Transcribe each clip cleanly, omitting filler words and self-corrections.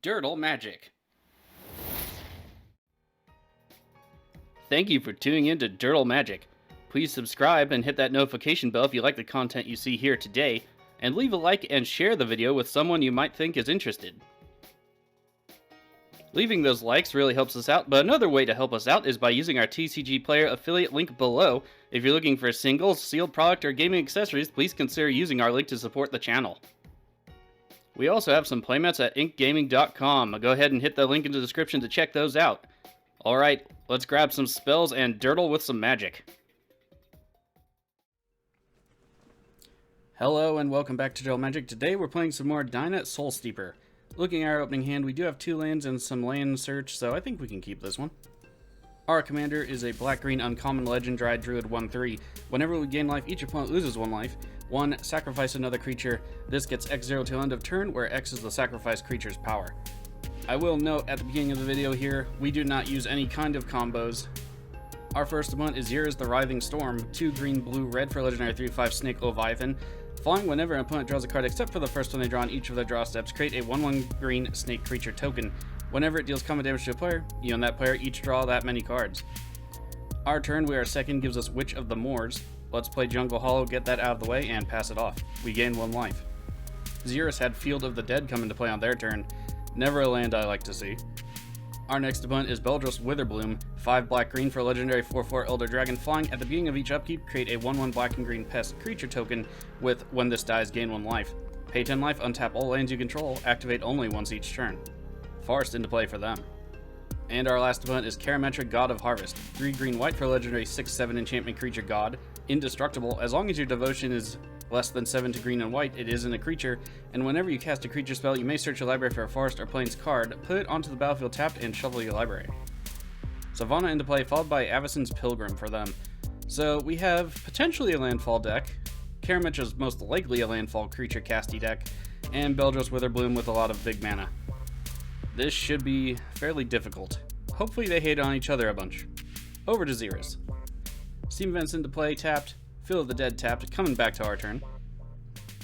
Dirtle Magic. Thank you for tuning in to Dirtle Magic. Please subscribe and hit that notification bell if you like the content you see here today, and leave a like and share the video with someone you might think is interested. Leaving those likes really helps us out, but another way to help us out is by using our TCG Player affiliate link below. If you're looking for singles, sealed product, or gaming accessories, please consider using our link to support the channel. We also have some playmats at inkgaming.com. Go ahead and hit the link in the description to check those out. Alright, let's grab some spells and dirtle with some magic. Hello and welcome back to Dirtle Magic. Today we're playing some more Dina Soul Steeper. Looking at our opening hand, we do have 2 lands and some land search, so I think we can keep this one. Our commander is a black-green uncommon legend Dryad Druid 1/3. Whenever we gain life, each opponent loses 1 life. 1. Sacrifice another creature. This gets X0 till end of turn, where X is the sacrificed creature's power. I will note at the beginning of the video here, we do not use any kind of combos. Our first opponent is Xyris the Writhing Storm, 2 green, blue, red for legendary 3/5 Snake Leviathan. Flying whenever an opponent draws a card except for the first one they draw on each of their draw steps, create a 1/1 green snake creature token. Whenever it deals combat damage to a player, you and that player each draw that many cards. Our turn, where our second gives us Witch of the Moors. Let's play Jungle Hollow, get that out of the way, and pass it off. We gain 1 life. Xyris had Field of the Dead come into play on their turn. Never a land I like to see. Our next opponent is Beledros Witherbloom, 5 black-green for legendary 4/4 Elder Dragon. Flying at the beginning of each upkeep, create a 1/1 black and green pest creature token with when this dies, gain 1 life. Pay 10 life, untap all lands you control, activate only once each turn. Forest into play for them. And our last opponent is Karametra, God of Harvest, 3 green white for legendary 6/7 enchantment creature god. Indestructible, as long as your devotion is less than 7 to green and white, it isn't a creature, and whenever you cast a creature spell, you may search your library for a forest or plains card, put it onto the battlefield tapped, and shuffle your library. Savannah into play, followed by Avacyn's Pilgrim for them. So we have potentially a landfall deck, Karametra's most likely a landfall creature casty deck, and Beledros Witherbloom with a lot of big mana. This should be fairly difficult. Hopefully they hate on each other a bunch. Over to Xyris. Steam Events into play, tapped. Field of the Dead tapped, coming back to our turn.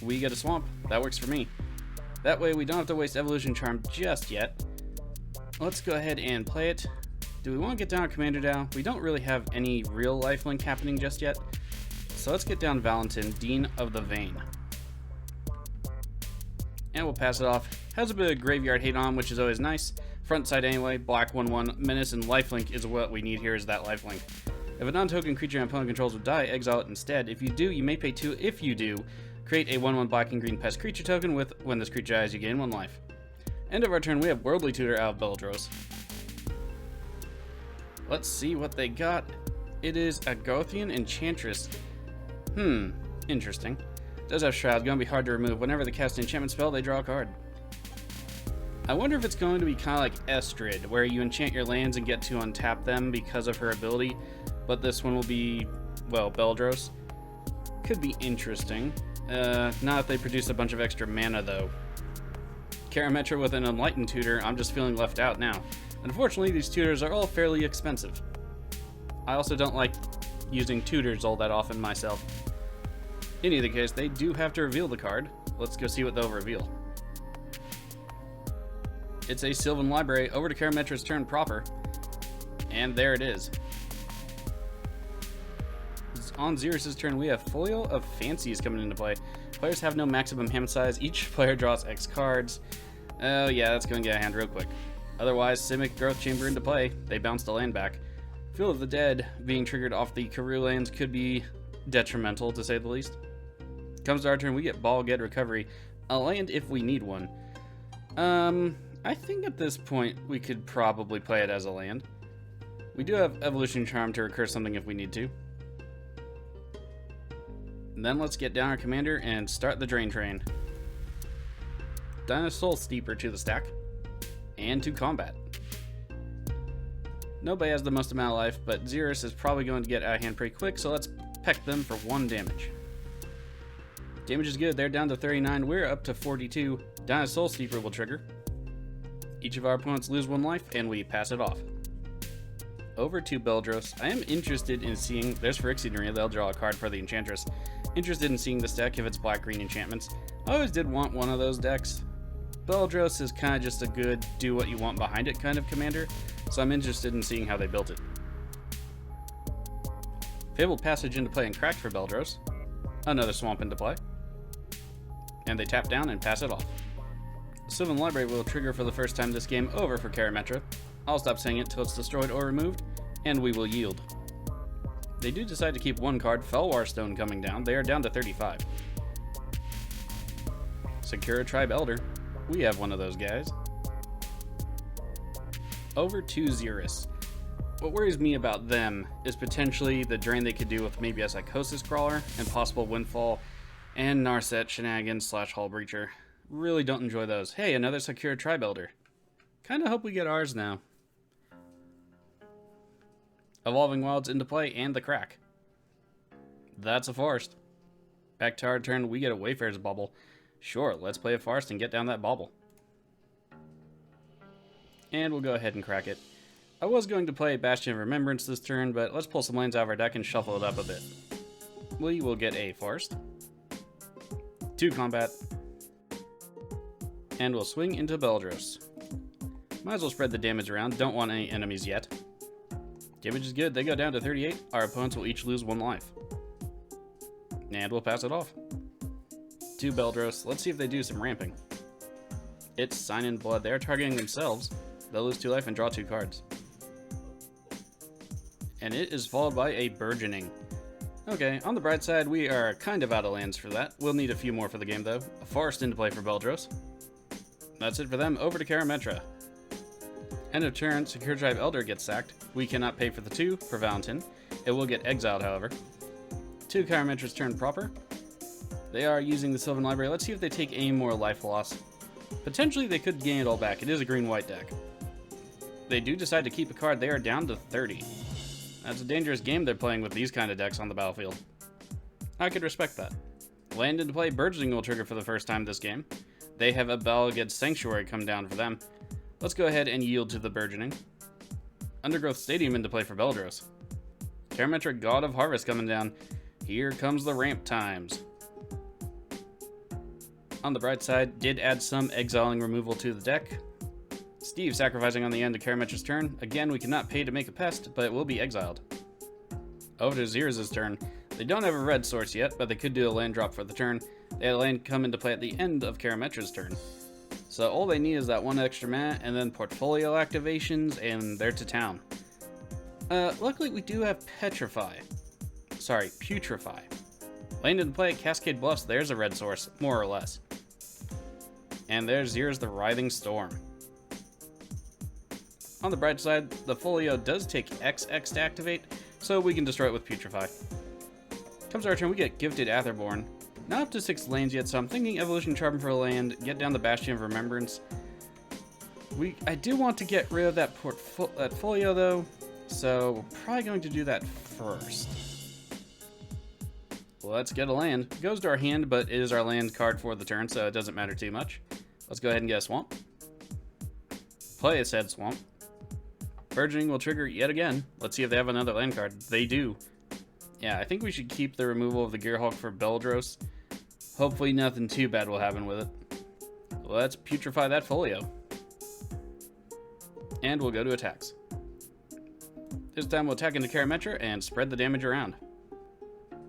We get a swamp. That works for me. That way we don't have to waste Evolution Charm just yet. Let's go ahead and play it. Do we want to get down our commander now? We don't really have any real lifelink happening just yet. So let's get down Valentin, Dean of the Vein. And we'll pass it off. Has a bit of graveyard hate on, which is always nice. Front side anyway, black 1/1, menace and lifelink is what we need here, is that lifelink. If a non-token creature an opponent controls would die, exile it instead. If you do, you may pay 2. If you do, create a 1/1 black and green pest creature token with when this creature dies, you gain 1 life. End of our turn, we have Worldly Tutor out of Beledros. Let's see what they got. It is a Gothian Enchantress. Interesting. Does have Shroud, gonna be hard to remove. Whenever they cast an enchantment spell, they draw a card. I wonder if it's going to be kind of like Estrid, where you enchant your lands and get to untap them because of her ability, but this one will be, well, Beledros. Could be interesting. Not if they produce a bunch of extra mana, though. Karametra with an Enlightened Tutor, I'm just feeling left out now. Unfortunately, these tutors are all fairly expensive. I also don't like using tutors all that often myself. In either case, they do have to reveal the card. Let's go see what they'll reveal. It's a Sylvan Library. Over to Karametra's turn proper. And there it is. On Xyris' turn, we have Folio of Fancies coming into play. Players have no maximum hand size. Each player draws X cards. Oh yeah, that's going to get a hand real quick. Otherwise, Simic Growth Chamber into play. They bounce the land back. Field of the Dead being triggered off the Karoo lands could be detrimental, to say the least. Comes to our turn, we get Ball Get Recovery. A land if we need one. I think at this point we could probably play it as a land. We do have Evolution Charm to recur something if we need to. And then let's get down our commander and start the Drain Train. Dina Soul Steeper to the stack. And to combat. Nobody has the most amount of life, but Xyris is probably going to get out of hand pretty quick, so let's peck them for 1 damage. Damage is good, they're down to 39, we're up to 42. Dina Soul Steeper will trigger. Each of our opponents lose 1 life, and we pass it off. Over to Beledros. I am interested in seeing, there's Phyrexian, they'll draw a card for the Enchantress. Interested in seeing this deck if it's black-green enchantments. I always did want one of those decks. Beledros is kind of just a good do what you want behind it kind of commander, so I'm interested in seeing how they built it. Fabled Passage into play and cracked for Beledros. Another swamp into play. And they tap down and pass it off. Sylvan Library will trigger for the first time this game over for Karametra. I'll stop saying it till it's destroyed or removed, and we will yield. They do decide to keep one card, Felwar Stone, coming down. They are down to 35. Secure a Tribe Elder. We have one of those guys. Over to Xyris. What worries me about them is potentially the drain they could do with maybe a Psychosis Crawler and possible Windfall and Narset Shenanigans / Hull Breacher. Really don't enjoy those. Hey, another Secure Tribe Elder. Kinda hope we get ours now. Evolving Wilds into play and the crack. That's a forest. Back to our turn, we get a Wayfarer's Bubble. Sure, let's play a forest and get down that bauble. And we'll go ahead and crack it. I was going to play Bastion of Remembrance this turn, but let's pull some lands out of our deck and shuffle it up a bit. We will get a forest. 2 combat. And we'll swing into Beledros. Might as well spread the damage around, don't want any enemies yet. Damage is good, they go down to 38, our opponents will each lose 1 life. And we'll pass it off. 2 Beledros, let's see if they do some ramping. It's Sign in Blood, they're targeting themselves. They'll lose 2 life and draw 2 cards. And it is followed by a Burgeoning. Okay, on the bright side, we are kind of out of lands for that. We'll need a few more for the game though. A Forest into play for Beledros. That's it for them, over to Karametra. End of turn, Secure Tribe Elder gets sacked. We cannot pay for the 2 for Valentin. It will get exiled, however. 2 Karametra's turn proper. They are using the Sylvan Library. Let's see if they take any more life loss. Potentially they could gain it all back. It is a green-white deck. They do decide to keep a card. They are down to 30. That's a dangerous game they're playing with these kind of decks on the battlefield. I could respect that. Land into play, Burgeoning will trigger for the first time this game. They have a Beleged Sanctuary come down for them. Let's go ahead and yield to the Burgeoning. Undergrowth Stadium into play for Beledros. Karametra God of Harvest coming down. Here comes the ramp times. On the bright side, did add some exiling removal to the deck. Steve sacrificing on the end of Karametra's turn. Again, we cannot pay to make a pest, but it will be exiled. Over to Xyris' turn. They don't have a red source yet, but they could do a land drop for the turn. They had a land come into play at the end of Karametra's turn. So all they need is that 1 extra mana, and then portfolio activations, and they're to town. Luckily we do have Putrefy. Land into play at Cascade Bluffs, there's a red source, more or less. And there's Xyris the Writhing Storm. On the bright side, the Folio does take XX to activate, so we can destroy it with Putrefy. Comes our turn, we get Gifted Aetherborn. Not up to 6 lands yet, so I'm thinking Evolution Charm for a land, get down the Bastion of Remembrance. I do want to get rid of that Folio though, so we're probably going to do that first. Let's get a land. It goes to our hand, but it is our land card for the turn, so it doesn't matter too much. Let's go ahead and get a Swamp. Play a said Swamp. Burgeoning will trigger yet again. Let's see if they have another land card. They do. Yeah, I think we should keep the removal of the Gearhulk for Beledros. Hopefully nothing too bad will happen with it. Let's Putrefy that Folio. And we'll go to attacks. This time we'll attack into Karametra and spread the damage around.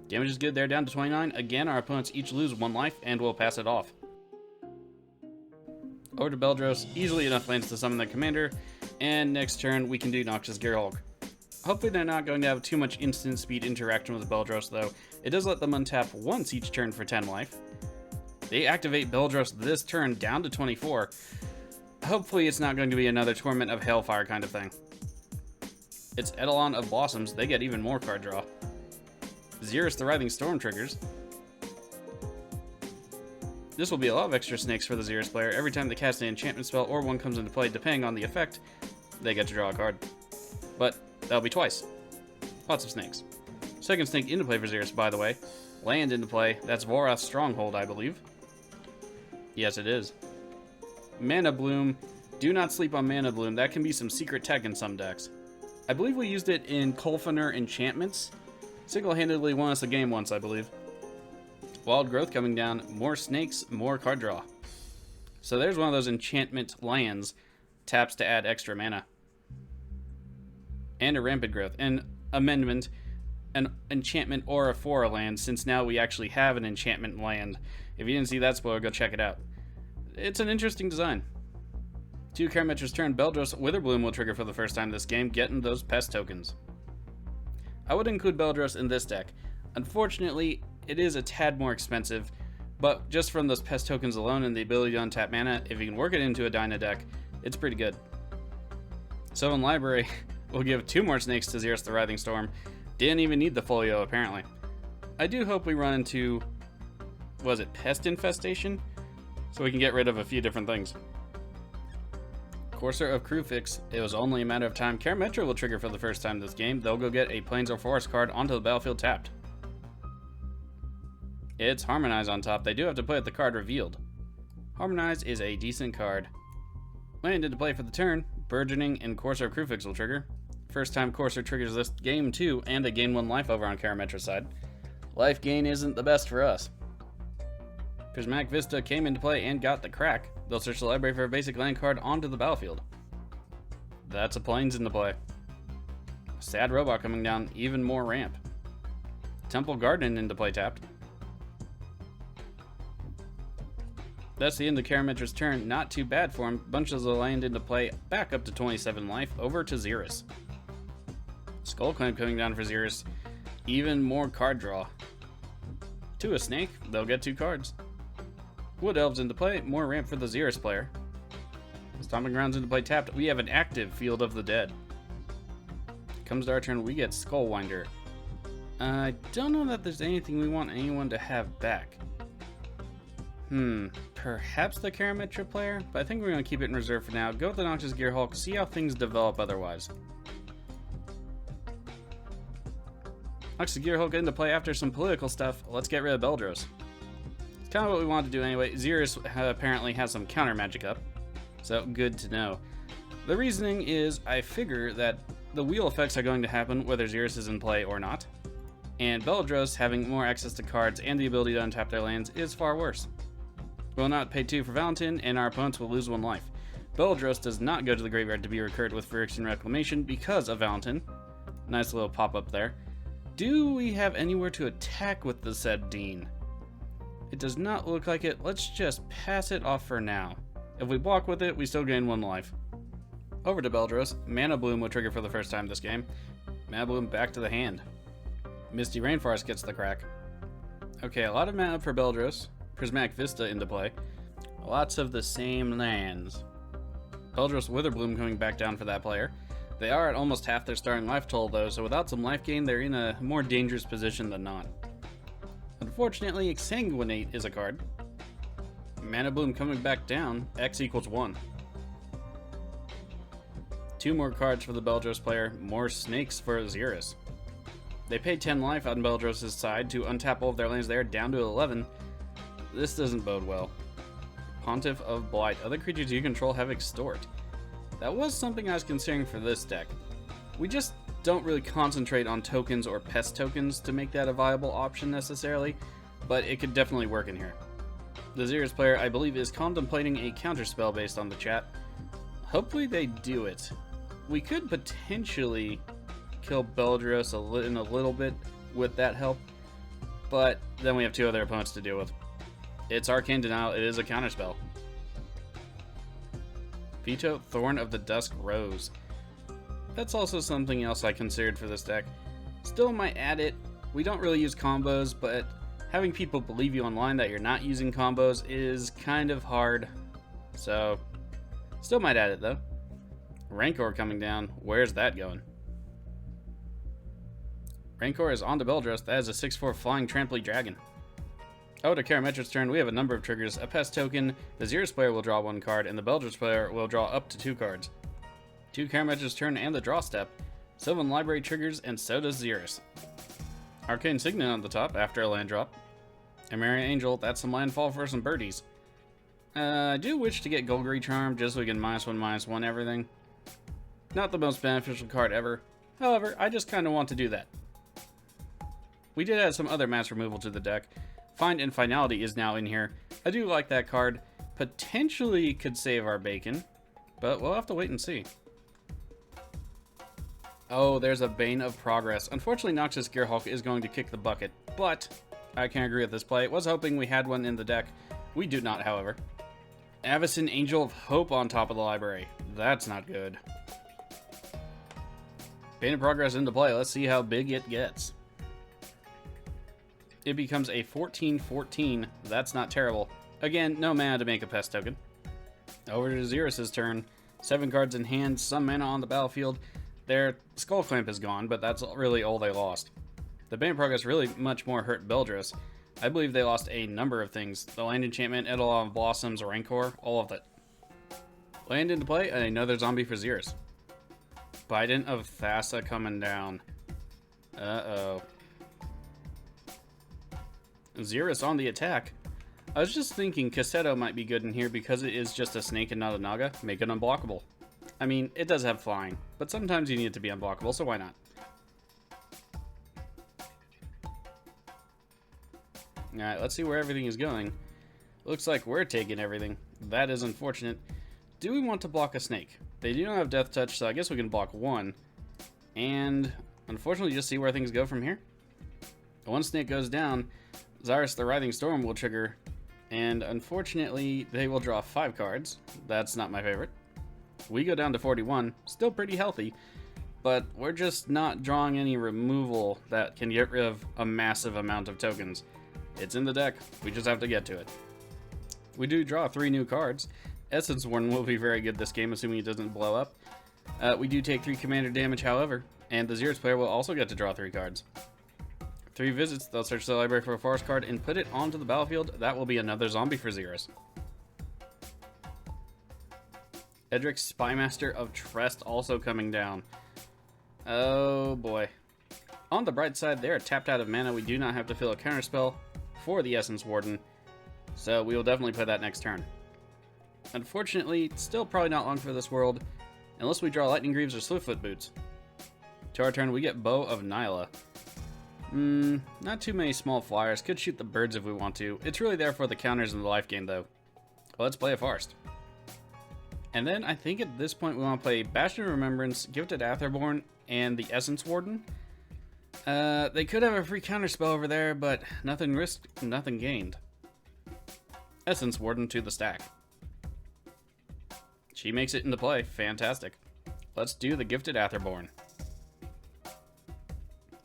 Damage is good, they're down to 29. Again, our opponents each lose 1 life, and we'll pass it off. Over to Beledros, easily enough lands to summon their commander, and next turn we can do Noxious Gearhulk. Hopefully they're not going to have too much instant speed interaction with Beledros though. It does let them untap once each turn for 10 life. They activate Beledros this turn down to 24. Hopefully it's not going to be another Torment of Hailfire kind of thing. It's Eidolon of Blossoms, they get even more card draw. Xyris the Writhing Storm triggers. This will be a lot of extra snakes for the Xyris player. Every time they cast an enchantment spell or one comes into play, depending on the effect, they get to draw a card. But that'll be twice. Lots of snakes. Second snake into play for Xyris, by the way. Land into play. That's Vorath's Stronghold, I believe. Yes, it is. Mana Bloom. Do not sleep on Mana Bloom. That can be some secret tech in some decks. I believe we used it in Kolfener Enchantments. Single-handedly won us a game once, I believe. Wild Growth coming down. More snakes, more card draw. So there's one of those enchantment lands. Taps to add extra mana. And a rampant growth. And amendment, an enchantment or a 4 land, since now we actually have an enchantment land. If you didn't see that spoiler, go check it out. It's an interesting design. 2 Karametra's turn, Beledros Witherbloom will trigger for the first time this game, getting those pest tokens. I would include Beledros in this deck. Unfortunately, it is a tad more expensive, but just from those pest tokens alone and the ability to untap mana, if you can work it into a Dina deck, it's pretty good. So in Library, we'll give 2 more snakes to Xyris the Writhing Storm. Didn't even need the folio, apparently. I do hope we run into, was it Pest Infestation? So we can get rid of a few different things. Courser of Crewfix, it was only a matter of time. Karametra will trigger for the first time this game. They'll go get a Plains or Forest card onto the battlefield tapped. It's Harmonize on top. They do have to play with the card revealed. Harmonize is a decent card. Land into play for the turn. Burgeoning and Courser of Crewfix will trigger. First time Courser triggers this game too, and they gain 1 life over on Karametra's side. Life gain isn't the best for us. Prismatic Vista came into play and got the crack. They'll search the library for a basic land card onto the battlefield. That's a Plains into play. Sad Robot coming down, even more ramp. Temple Garden into play tapped. That's the end of Karametra's turn. Not too bad for him. Bunches of land into play, back up to 27 life, over to Xyris. Skull Clamp coming down for Xyris. Even more card draw. To a snake, they'll get 2 cards. Wood Elves into play, more ramp for the Xyris player. Stomping Grounds into play tapped, we have an active Field of the Dead. Comes to our turn, we get Skullwinder. I don't know that there's anything we want anyone to have back. Perhaps the Karametra player, but I think we're going to keep it in reserve for now. Go with the Noxious Gearhulk, see how things develop otherwise. Noxious Gearhulk into play after some political stuff. Let's get rid of Beledros. It's kind of what we wanted to do anyway. Xyris apparently has some counter magic up, so good to know. The reasoning is I figure that the wheel effects are going to happen whether Xyris is in play or not, and Beledros having more access to cards and the ability to untap their lands is far worse. We'll not pay 2 for Valentin, and our opponents will lose 1 life. Beledros does not go to the graveyard to be recurred with Phyrexian Reclamation because of Valentin. Nice little pop-up there. Do we have anywhere to attack with the said Dean? It does not look like it. Let's just pass it off for now. If we block with it, we still gain 1 life. Over to Beledros. Mana Bloom will trigger for the first time this game. Mana Bloom back to the hand. Misty Rainforest gets the crack. Okay, a lot of mana for Beledros. Prismatic Vista into play. Lots of the same lands. Beledros Witherbloom coming back down for that player. They are at almost half their starting life total though, so without some life gain, they're in a more dangerous position than not. Unfortunately, Exsanguinate is a card. Mana Bloom coming back down, X equals 1. 2 more cards for the Beledros player, more snakes for Xyris. They pay 10 life on Beledros' side to untap all of their lands there, down to 11. This doesn't bode well. Pontiff of Blight. Other creatures you control have Extort. That was something I was considering for this deck. We just don't really concentrate on tokens or pest tokens to make that a viable option necessarily, but it could definitely work in here. The Xyris player, I believe, is contemplating a counterspell based on the chat. Hopefully they do it. We could potentially kill Beledros in a little bit with that help, but then we have 2 other opponents to deal with. It's Arcane Denial, it is a counterspell. Veto Thorn of the Dusk Rose. That's also something else I considered for this deck. Still might add it. We don't really use combos, but having people believe you online that you're not using combos is kind of hard. So, still might add it though. Rancor coming down, where's that going? Rancor is on to Beledros, that is a 6/4 flying tramply dragon. Oh, to Karametra's turn, we have a number of triggers. A pest token, the Xyris player will draw 1 card, and the Beledros player will draw up to 2 cards. To Karametra's turn and the draw step, Sylvan Library triggers, and so does Xyris. Arcane Signet on the top after a land drop. Emeria Angel, that's some landfall for some birdies. I do wish to get Golgari Charm just so we can -1/-1 everything. Not the most beneficial card ever. However, I just kind of want to do that. We did add some other mass removal to the deck. Find and Finality is now in here. I do like that card. potentially could save our bacon, but we'll have to wait and see. Oh, there's a Bane of Progress. Unfortunately, Noxus Gearhulk is going to kick the bucket, but I can't agree with this play. Was hoping we had one in the deck. We do not, however. Avacyn Angel of Hope on top of the library. That's not good. Bane of Progress into play. Let's see how big it gets. It becomes a 14/14. That's not terrible. Again, no mana to make a pest token. Over to Xyris' turn. 7 cards in hand, some mana on the battlefield. Their Skull Clamp is gone, but that's really all they lost. The Bane of Progress really much more hurt Beledros. I believe they lost a number of things. The land enchantment, Eidolon of Blossoms, Rancor, all of it. Land into play, and another zombie for Xyris. Bident of Thassa coming down. Uh-oh. Xyris on the attack. I was just thinking Cassetto might be good in here because it is just a snake and not a Naga. Make it unblockable. I mean, it does have flying, but sometimes you need it to be unblockable, so why not? Alright, let's see where everything is going. Looks like we're taking everything. That is unfortunate. Do we want to block a snake? They do not have Death Touch, so I guess we can block one. And unfortunately, just see where things go from here. One snake goes down, Xyris the Writhing Storm will trigger, and unfortunately, they will draw 5 cards. That's not my favorite. We go down to 41, still pretty healthy, but we're just not drawing any removal that can get rid of a massive amount of tokens. It's in the deck, we just have to get to it. We do draw 3 new cards. Essence Warden will be very good this game, assuming it doesn't blow up. We do take 3 commander damage, however, and the Xyris player will also get to draw 3 cards. 3 visits, they'll search the library for a forest card and put it onto the battlefield. That will be another zombie for Xyris. Edric Spymaster of Trest also coming down. Oh boy. On the bright side, they are tapped out of mana. We do not have to fill a counterspell for the Essence Warden, so we will definitely play that next turn. Unfortunately, still probably not long for this world, unless we draw Lightning Greaves or Swiftfoot Boots. To our turn, we get Bow of Nyla. Not too many small flyers. Could shoot the birds if we want to. It's really there for the counters in the life gain, though. Well, let's play a Forest. And then I think at this point we want to play Bastion of Remembrance, Gifted Aetherborn, and the Essence Warden. They could have a free counterspell over there, but nothing risked, nothing gained. Essence Warden to the stack. She makes it into play. Fantastic. Let's do the Gifted Aetherborn.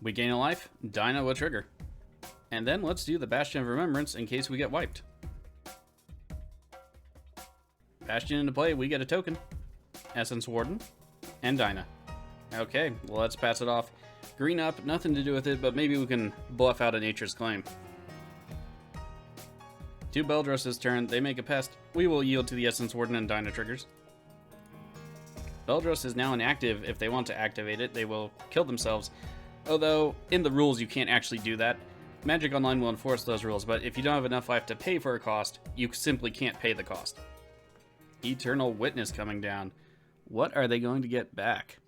We gain a life, Dina will trigger. And then let's do the Bastion of Remembrance in case we get wiped. Bastion into play, we get a token. Essence Warden, and Dina. Okay, well, let's pass it off. Green up, nothing to do with it, but maybe we can bluff out a Nature's Claim. To Beledros' turn, they make a pest. We will yield to the Essence Warden and Dina triggers. Beledros is now inactive. If they want to activate it, they will kill themselves. Although, in the rules, you can't actually do that. Magic Online will enforce those rules, but if you don't have enough life to pay for a cost, you simply can't pay the cost. Eternal Witness coming down. What are they going to get back?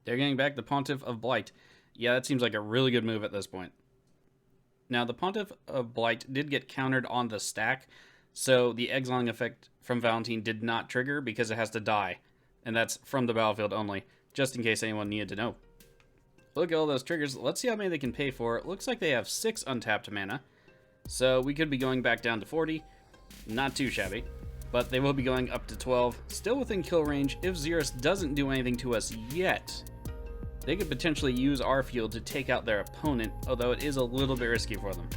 They're getting back the Pontiff of Blight. Yeah, that seems like a really good move at this point. Now, the Pontiff of Blight did get countered on the stack, so the exiling effect from Valentine did not trigger because it has to die. And that's from the battlefield only, just in case anyone needed to know. Look at all those triggers. Let's see how many they can pay for. It looks like they have 6 untapped mana, so we could be going back down to 40. Not too shabby, but they will be going up to 12, still within kill range. If Xyris doesn't do anything to us yet, they could potentially use our field to take out their opponent, although it is a little bit risky for them.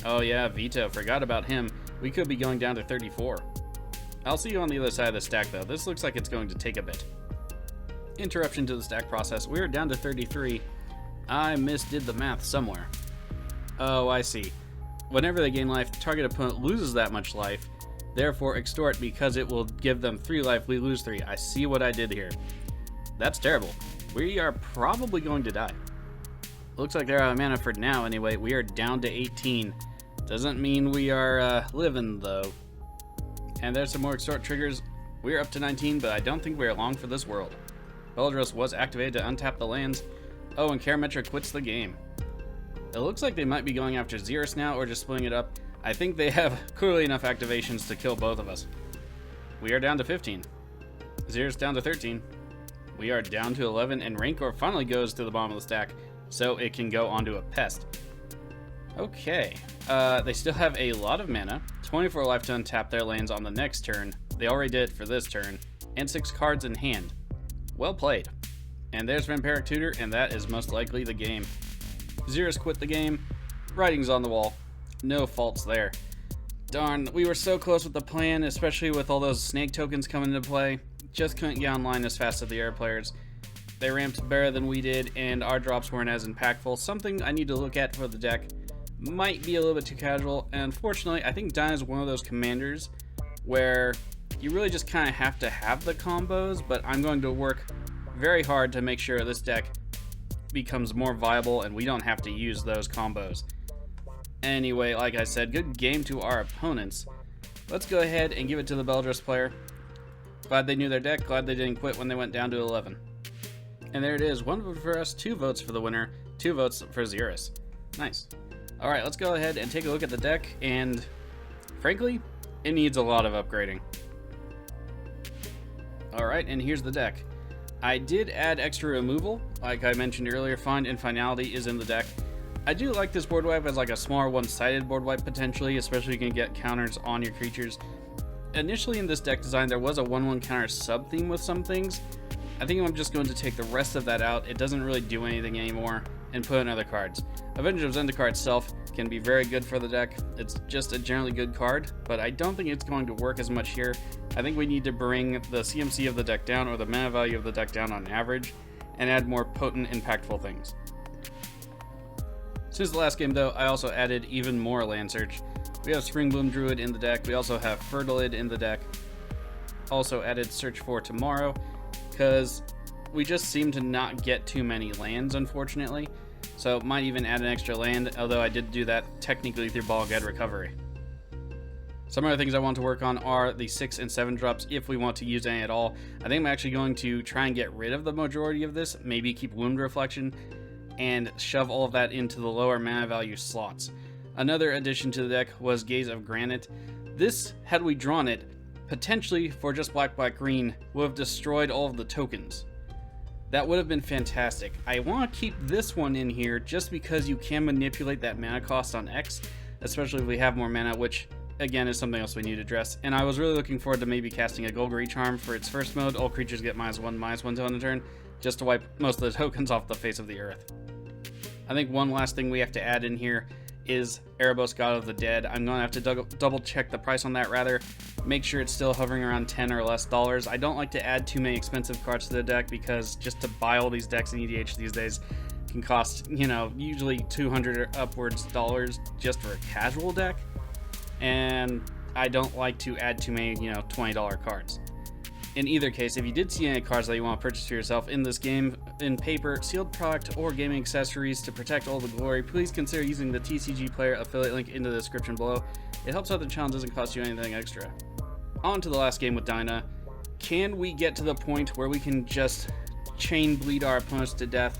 Oh yeah, Vito, forgot about him. We could be going down to 34. I'll see you on the other side of the stack, though. This looks like it's going to take a bit. Interruption to the stack process. We're down to 33. I misdid the math somewhere. Oh, I see. Whenever they gain life, target opponent loses that much life. Therefore, extort because it will give them 3 life. We lose 3. I see what I did here. That's terrible. We are probably going to die. Looks like they're out of mana for now anyway. We are down to 18. Doesn't mean we are living, though. And there's some more extort triggers. We're up to 19, but I don't think we're long for this world. Beledros was activated to untap the lands. Oh, and Karametra quits the game. It looks like they might be going after Xyris now, or just splitting it up. I think they have clearly enough activations to kill both of us. We are down to 15. Xyris down to 13. We are down to 11, and Rancor finally goes to the bottom of the stack, so it can go onto a Pest. Okay, they still have a lot of mana, 24 life to untap their lands on the next turn. They already did for this turn, and 6 cards in hand. Well played. And there's Vampiric Tutor, and that is most likely the game. Xyris quit the game. Writing's on the wall. No faults there. Darn, we were so close with the plan, especially with all those snake tokens coming into play. Just couldn't get online as fast as the air players. They ramped better than we did, and our drops weren't as impactful. Something I need to look at for the deck. Might be a little bit too casual, and unfortunately, I think Dina is one of those commanders where you really just kind of have to have the combos, but I'm going to work very hard to make sure this deck becomes more viable and we don't have to use those combos. Anyway, like I said, good game to our opponents. Let's go ahead and give it to the Beledros player. Glad they knew their deck, glad they didn't quit when they went down to 11. And there it is, 1 vote for us, 2 votes for the winner, 2 votes for Xyris. Nice. Alright, let's go ahead and take a look at the deck, and frankly, it needs a lot of upgrading. Alright, and here's the deck. I did add extra removal, like I mentioned earlier. Find and Finality is in the deck. I do like this board wipe as like a smaller one-sided board wipe potentially, especially you can get counters on your creatures. Initially in this deck design there was a 1/1 counter sub-theme with some things. I think I'm just going to take the rest of that out. It doesn't really do anything anymore, and put in other cards. Avenger of Zendikar itself can be very good for the deck. It's just a generally good card, but I don't think it's going to work as much here. I think we need to bring the CMC of the deck down, or the mana value of the deck down on average, and add more potent, impactful things. Since the last game though, I also added even more land search. We have Springbloom Druid in the deck, we also have Fertilid in the deck. Also added Search for Tomorrow, because we just seem to not get too many lands, unfortunately. So might even add an extra land, although I did do that technically through Ball Gad Recovery. Some other things I want to work on are the 6 and 7 drops if we want to use any at all. I think I'm actually going to try and get rid of the majority of this, maybe keep Wound Reflection, and shove all of that into the lower mana value slots. Another addition to the deck was Gaze of Granite. This, had we drawn it, potentially for just black, green, would have destroyed all of the tokens. That would have been fantastic. I want to keep this one in here just because you can manipulate that mana cost on X, especially if we have more mana, which again is something else we need to address. And I was really looking forward to maybe casting a Golgari Charm for its first mode. All creatures get -1/-1 on the turn, just to wipe most of the tokens off the face of the earth. I think one last thing we have to add in here is Erebos, God of the Dead. I'm going to have to double check the price on that, rather. Make sure it's still hovering around $10 or less. I don't like to add too many expensive cards to the deck, because just to buy all these decks in EDH these days can cost, you know, usually $200 or upwards just for a casual deck. And I don't like to add too many, you know, $20 cards. In either case, if you did see any cards that you want to purchase for yourself in this game, in paper, sealed product, or gaming accessories to protect all the glory, please consider using the TCG Player affiliate link in the description below. It helps out the channel, doesn't cost you anything extra. On to the last game with Dina. Can we get to the point where we can just chain bleed our opponents to death?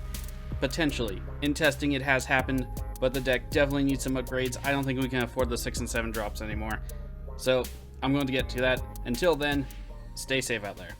Potentially. In testing it has happened, but the deck definitely needs some upgrades. I don't think we can afford the 6 and 7 drops anymore. So I'm going to get to that. Until then, stay safe out there.